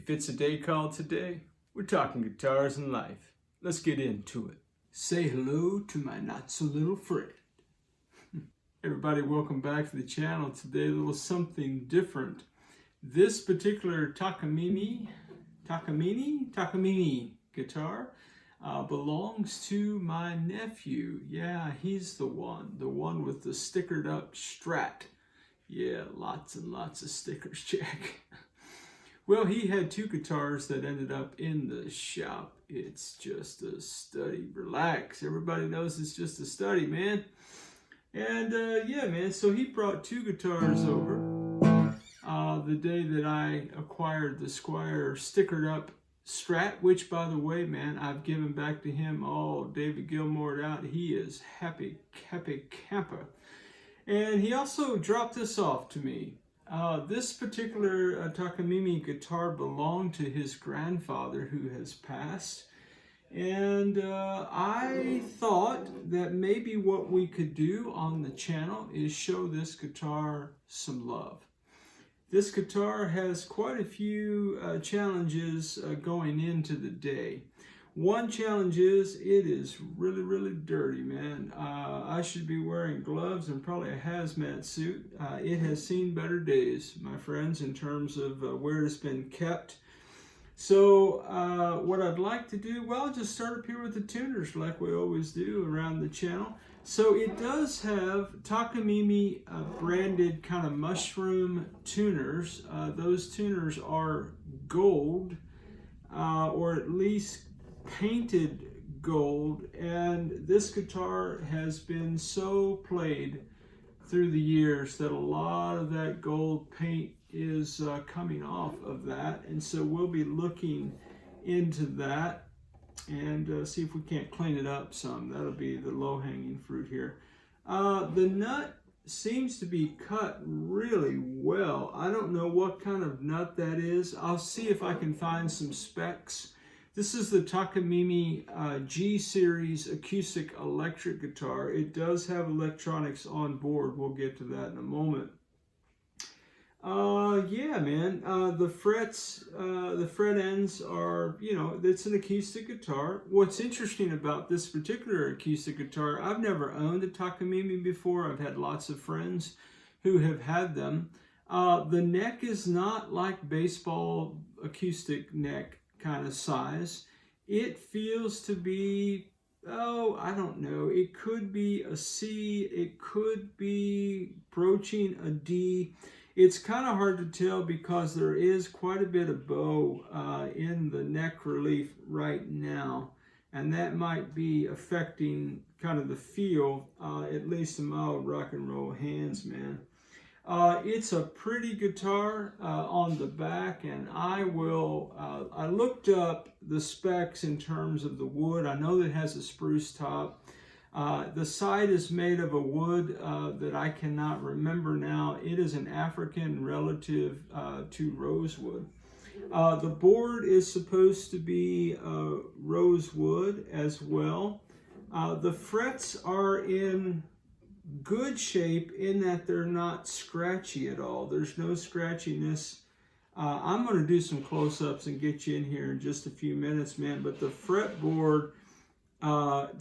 If it's a day called today, we're talking guitars and life. Let's get into it. Say hello to my not so little friend. Everybody, welcome back to the channel. Today, a little something different. This particular Takamine guitar belongs to my nephew. Yeah, he's the one with the stickered up Strat. Yeah, lots and lots of stickers, Jack. Well, he had two guitars that ended up in the shop. It's just a study. Relax. Everybody knows it's just a study, man. And yeah, man, so he brought two guitars over the day that I acquired the Squier stickered up Strat, which, by the way, man, I've given back to him. Oh, David Gilmour out. He is happy camper. And he also dropped this off to me. This particular Takamine guitar belonged to his grandfather who has passed. And I thought that maybe what we could do on the channel is show this guitar some love. This guitar has quite a few challenges going into the day. One challenge is it is really dirty, man. I should be wearing gloves and probably a hazmat suit. It has seen better days, my friends, in terms of where it's been kept. So what I'd like to do, well, I'll just start up here with the tuners like we always do around the channel. So it does have Takamine branded kind of mushroom tuners. Those tuners are gold, or at least painted gold, and this guitar has been so played through the years that a lot of that gold paint is coming off of that, and so we'll be looking into that and see if we can't clean it up some. That'll be the low-hanging fruit here. The nut seems to be cut really well. I don't know what kind of nut that is. I'll see if I can find some specs. This is the Takamine G series acoustic electric guitar. It does have electronics on board. We'll get to that in a moment. Yeah, man, the frets, the fret ends are, you know, it's an acoustic guitar. What's interesting about this particular acoustic guitar, I've never owned a Takamine before. I've had lots of friends who have had them. The neck is not like baseball acoustic neck kind of size. It feels to be, oh, I don't know, it could be a C, it could be broaching a D. It's kind of hard to tell because there is quite a bit of bow in the neck relief right now, and that might be affecting kind of the feel, at least in my old rock and roll hands, man. It's a pretty guitar on the back, and I looked up the specs in terms of the wood. I know that it has a spruce top. The side is made of a wood that I cannot remember now. It is an African relative to rosewood. The board is supposed to be rosewood as well. The frets are in good shape in that they're not scratchy at all. There's no scratchiness. I'm going to do some close-ups and get you in here in just a few minutes, man, but the fretboard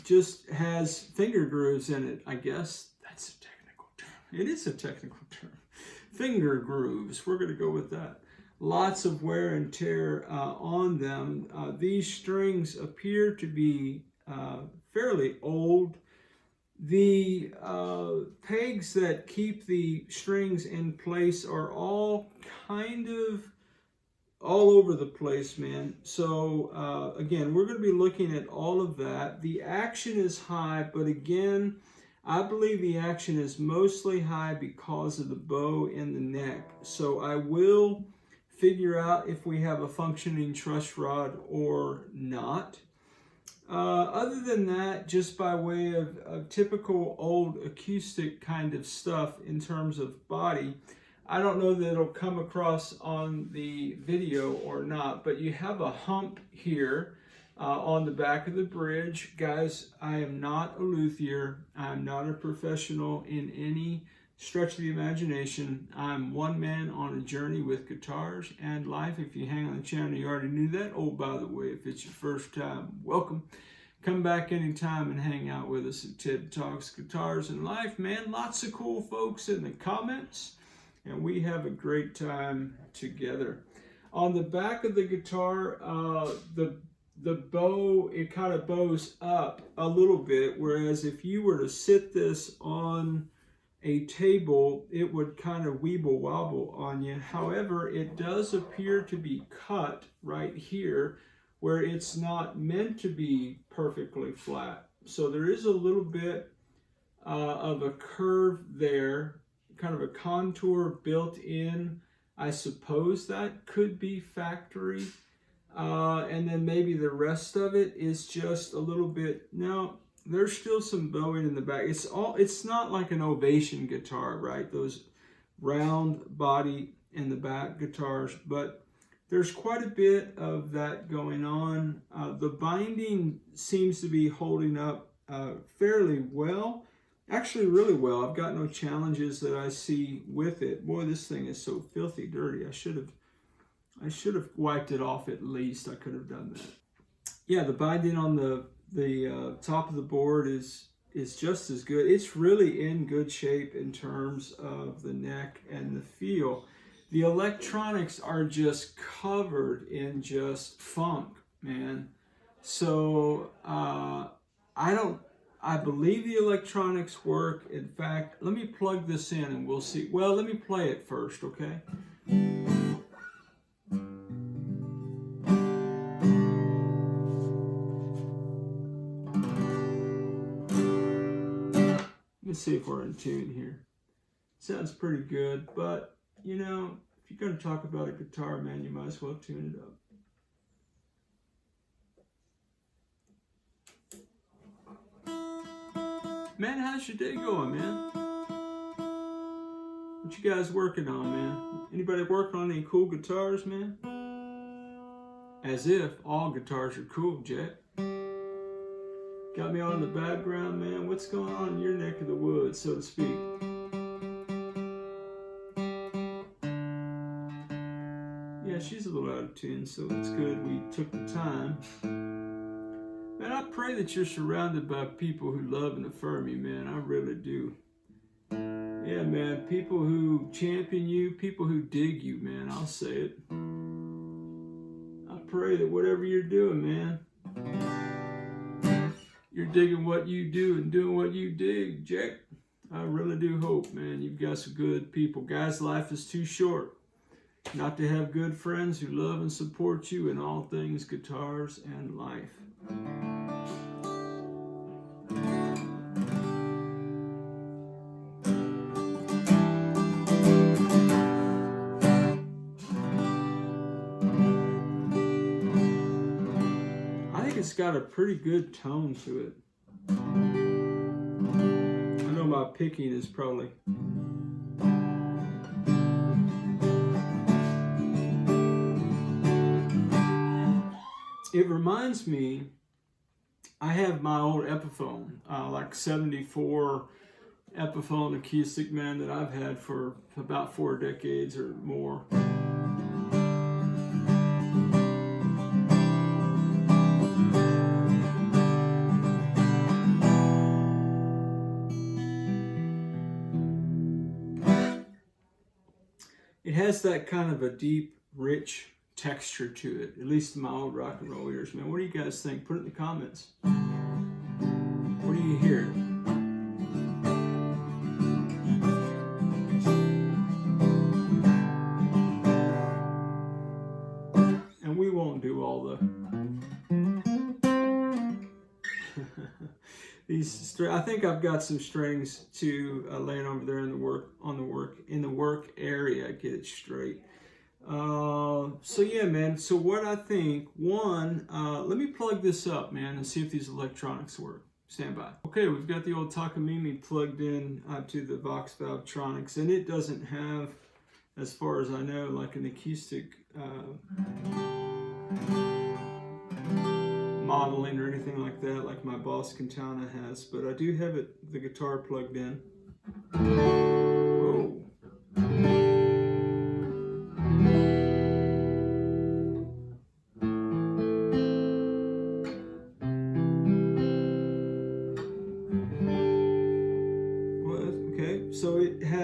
just has finger grooves in it. I guess that's a technical term. It is a technical term. Finger grooves. We're going to go with that. Lots of wear and tear on them. These strings appear to be fairly old. The pegs that keep the strings in place are all kind of all over the place, man. So again, we're going to be looking at all of that. The action is high, but again, I believe the action is mostly high because of the bow in the neck. So I will figure out if we have a functioning truss rod or not. Other than that, just by way of typical old acoustic kind of stuff in terms of body, I don't know that it'll come across on the video or not, but you have a hump here on the back of the bridge. Guys, I am not a luthier. I'm not a professional in any Stretch the imagination. I'm one man on a journey with guitars and life. If you hang on the channel, you already knew that. Oh, by the way, if it's your first time, welcome. Come back anytime and hang out with us at Ted Talks Guitars and Life, man. Lots of cool folks in the comments, and we have a great time together. On the back of the guitar, the bow, it kind of bows up a little bit, whereas if you were to sit this on a table, it would kind of weeble wobble on you. However, it does appear to be cut right here where it's not meant to be perfectly flat. So there is a little bit of a curve there, kind of a contour built in. I suppose that could be factory. And then maybe the rest of it is just a little bit, no, there's still some bowing in the back. It's not like an Ovation guitar, right? Those round body in the back guitars, but there's quite a bit of that going on. The binding seems to be holding up fairly well. Actually, really well. I've got no challenges that I see with it. Boy, this thing is so filthy dirty. I should have wiped it off at least. I could have done that. Yeah, the binding on the top of the board is just as good. It's really in good shape in terms of the neck and the feel. The electronics are just covered in just funk, man. So I believe the electronics work. In fact, let me plug this in and we'll see. Well, let me play it first, okay? Let's see if we're in tune here. Sounds pretty good, but you know, if you're going to talk about a guitar, man, you might as well tune it up. Man, how's your day going, man? What you guys working on, man? Anybody working on any cool guitars, man? As if all guitars are cool, Jack. Got me all in the background, man. What's going on in your neck of the woods, so to speak? Yeah, she's a little out of tune, so it's good we took the time. Man, I pray that you're surrounded by people who love and affirm you, man. I really do. Yeah, man, people who champion you, people who dig you, man. I'll say it. I pray that whatever you're doing, man, you're digging what you do and doing what you dig, Jack. I really do hope, man, you've got some good people. Guys, life is too short not to have good friends who love and support you in all things guitars and life. I think it's got a pretty good tone to it. I know my picking is probably... It reminds me, I have my old Epiphone, like 74 Epiphone acoustic, man, that I've had for about 4 decades or more. It has that kind of a deep, rich texture to it, at least in my old rock and roll ears, man. What do you guys think? Put it in the comments. What do you hear? And we won't do all the these. I think I've got some strings to laying over there in the work area. Get it straight. So yeah, man, so what I think, one, let me plug this up, man, and see if these electronics work. Stand by. Okay, we've got the old TAKAMINE plugged in to the Vox Valvetronics, and it doesn't have, as far as I know, like an acoustic modeling or anything like that, like my Boss Katana has, but I do have the guitar plugged in.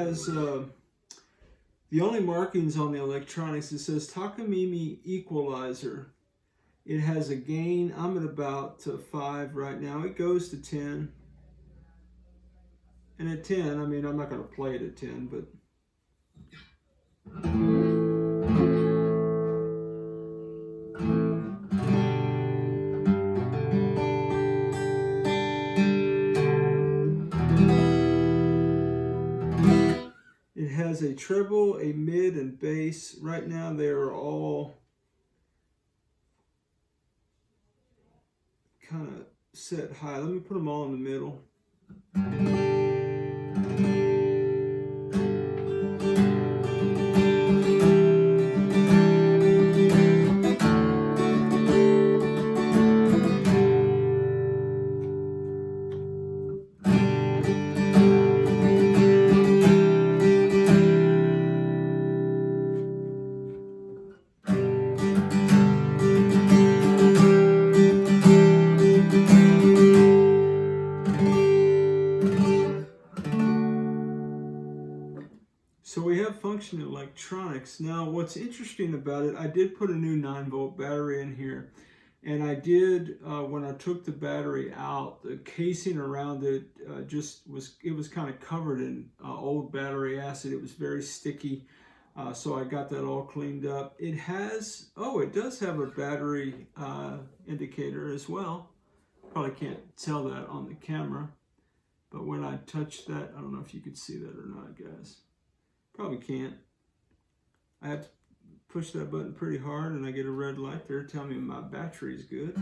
has the only markings on the electronics. It says TAKAMINE equalizer. It has a gain. I'm at about 5 right now. It goes to 10. And at 10, I mean, I'm not going to play it at 10, but... It has a treble, a mid, and bass. Right now, they are all kind of set high. Let me put them all in the middle. So we have functioning electronics. Now what's interesting about it, I did put a new 9-volt battery in here. And I did, when I took the battery out, the casing around it was kind of covered in old battery acid. It was very sticky. So I got that all cleaned up. It has, it does have a battery indicator as well. Probably can't tell that on the camera. But when I touch that, I don't know if you could see that or not, guys. Probably can't. I have to push that button pretty hard and I get a red light there telling me my battery's good.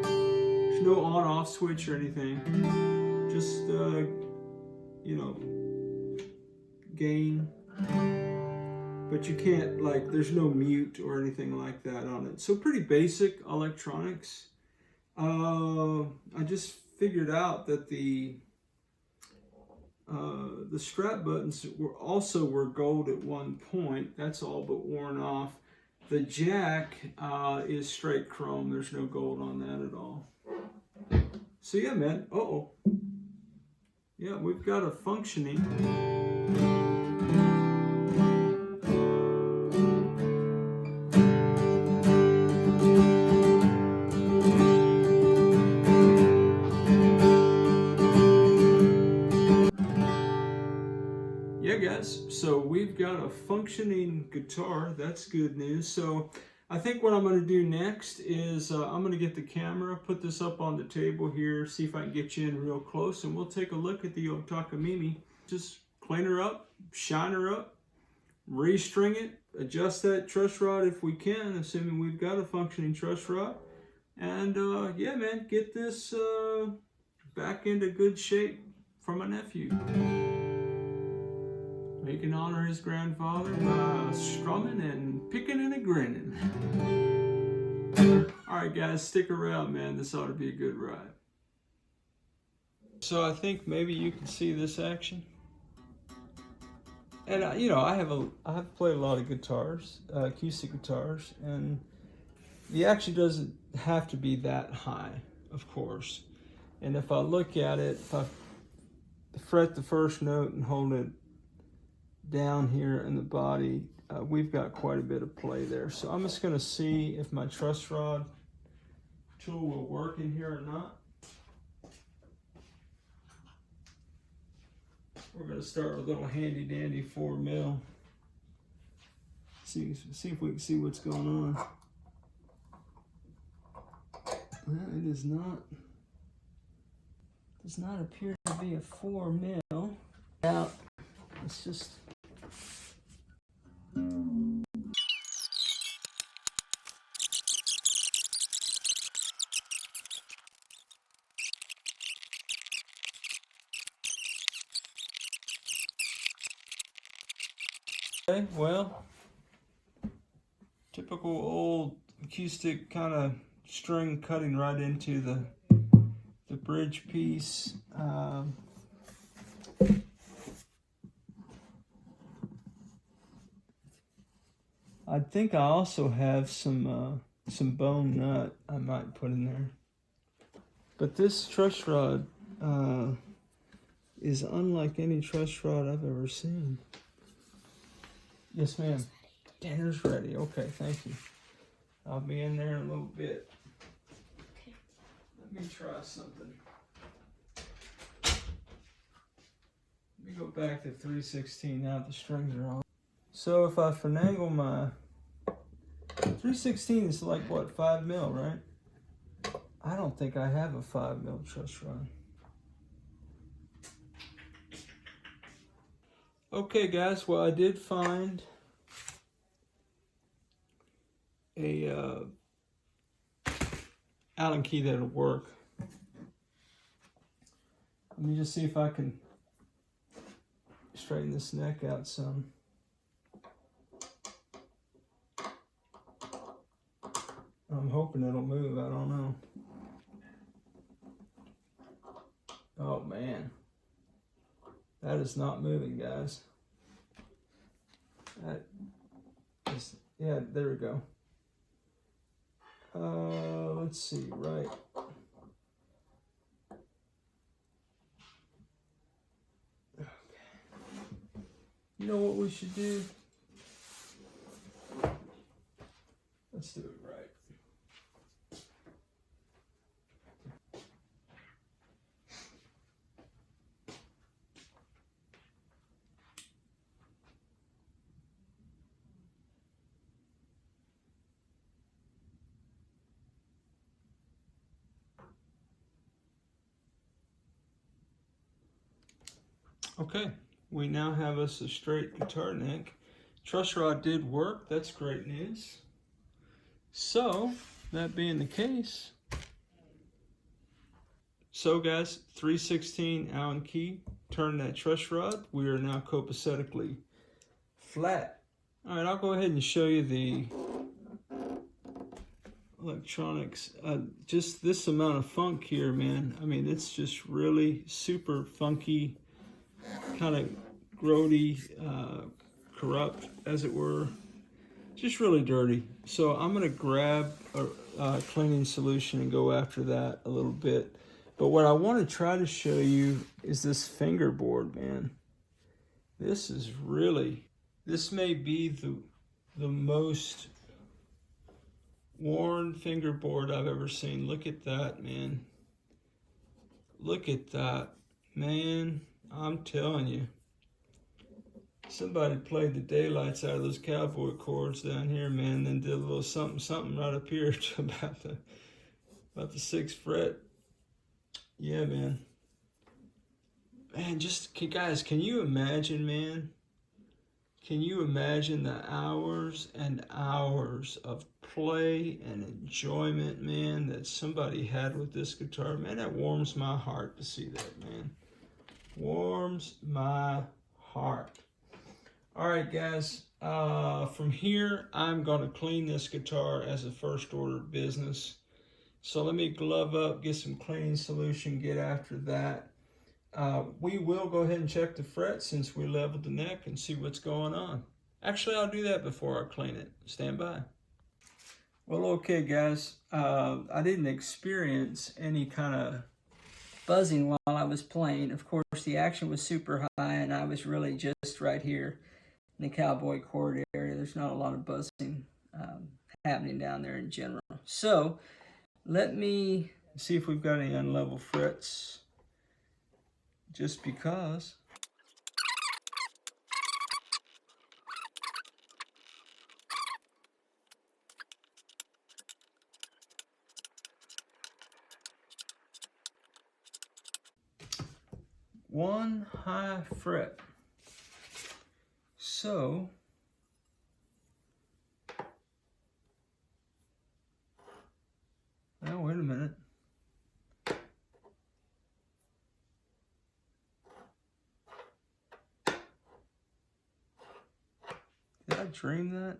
There's no on-off switch or anything. Just, you know, gain. But you can't, like, there's no mute or anything like that on it. So pretty basic electronics. I just figured out that the Strat buttons were gold at one point. That's all but worn off. The jack is straight chrome. There's no gold on that at all. So yeah, man. Yeah, we've got a functioning. Yeah, guys, so we've got a functioning guitar. That's good news. So I think what I'm going to do next is I'm going to get the camera, put this up on the table here, see if I can get you in real close, and we'll take a look at the old TAKAMINE. Just clean her up, shine her up, restring it, adjust that truss rod if we can, assuming we've got a functioning truss rod. And yeah, man, get this back into good shape for my nephew. He can honor his grandfather by strumming and picking and a grinning. Alright guys, stick around, man. This ought to be a good ride. So I think maybe you can see this action. And you know, I have played a lot of guitars, acoustic guitars, and the action doesn't have to be that high, of course. And if I look at it, if I fret the first note and hold it down here in the body, we've got quite a bit of play there. So I'm just going to see if my truss rod tool will work in here or not. We're going to start with a little handy dandy 4mm. See if we can see what's going on. Well, it does not appear to be a 4mm. Now, let's just okay, well, typical old acoustic kind of string cutting right into the bridge piece. I think I also have some bone nut I might put in there. But this truss rod is unlike any truss rod I've ever seen. Yes, ma'am. Dinner's ready. Okay, thank you. I'll be in there in a little bit. Okay. Let me try something. Let me go back to 316 now that the strings are on. So if I finagle my 316 is like what, 5 mil, right? I don't think I have a 5 mil truss rod. Okay guys, well I did find a Allen key that'll work. Let me just see if I can straighten this neck out some. I'm hoping it'll move, I don't know. Oh man, that is not moving, guys. That is, yeah, there we go. Let's see, right. Okay. You know what we should do? Let's do it right. Okay, we now have us a straight guitar neck. Truss rod did work, that's great news. So, that being the case, so guys, 316 Allen key, turn that truss rod. We are now copacetically flat. All right, I'll go ahead and show you the electronics. Just this amount of funk here, man. I mean, it's just really super funky, kind of grody, corrupt, as it were. Just really dirty. So I'm gonna grab a cleaning solution and go after that a little bit. But what I want to try to show you is this fingerboard, man. This is really, this may be the most worn fingerboard I've ever seen. Look at that, man. Look at that, man. I'm telling you. Somebody played the daylights out of those cowboy chords down here, man, then did a little something, something right up here to about the 6th fret. Yeah, man. Man, just, guys, can you imagine, man? Can you imagine the hours and hours of play and enjoyment, man, that somebody had with this guitar? Man, that warms my heart to see that, man. Warms my heart. All right, guys, from here, I'm going to clean this guitar as a first order of business. So let me glove up, get some cleaning solution, get after that. We will go ahead and check the frets since we leveled the neck and see what's going on. Actually, I'll do that before I clean it. Stand by. Well, okay, guys, I didn't experience any kind of buzzing while I was playing. Of course, the action was super high, and I was really just right here in the cowboy chord area. There's not a lot of buzzing happening down there in general. So let me see if we've got any unlevel frets, just because. One high fret. So now wait a minute. Did I dream that?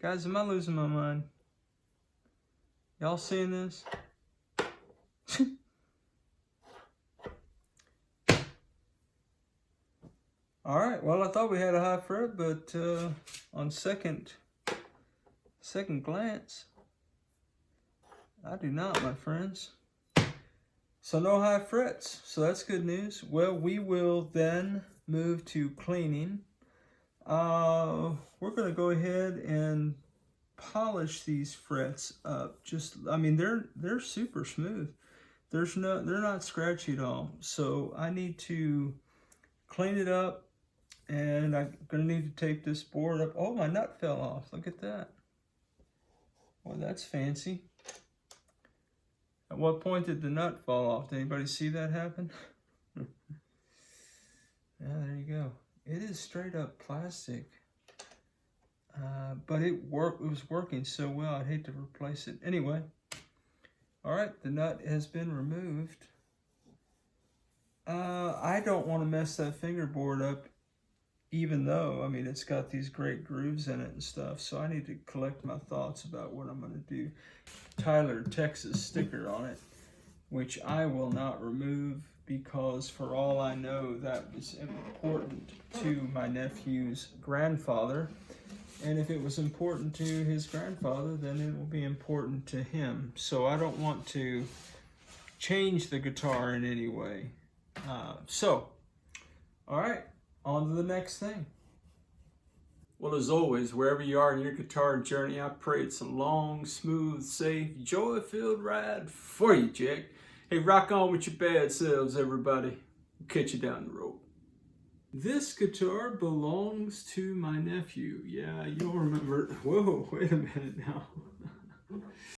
Guys, am I losing my mind? Y'all seeing this? All right, well, I thought we had a high fret, but on second glance, I do not, my friends. So no high frets, so that's good news. Well, we will then move to cleaning. We're going to go ahead and polish these frets up. I mean, they're super smooth. They're not scratchy at all. So I need to clean it up, and I'm going to need to tape this board up. Oh, my nut fell off. Look at that. Well, that's fancy. At what point did the nut fall off? Did anybody see that happen? Yeah, there you go. It is straight up plastic. But it was working so well, I'd hate to replace it. Anyway, all right, the nut has been removed. I don't want to mess that fingerboard up, even though, I mean, it's got these great grooves in it and stuff, so I need to collect my thoughts about what I'm going to do. Tyler, Texas sticker on it, which I will not remove because for all I know that was important to my nephew's grandfather, and if it was important to his grandfather, then it will be important to him. So I don't want to change the guitar in any way. All right, on to the next thing. Well, as always, wherever you are in your guitar journey, I pray it's a long, smooth, safe, joy-filled ride for you, Jack. Hey, rock on with your bad selves, everybody. Catch you down the road. This guitar belongs to my nephew. Yeah, you'll remember. Whoa, wait a minute now.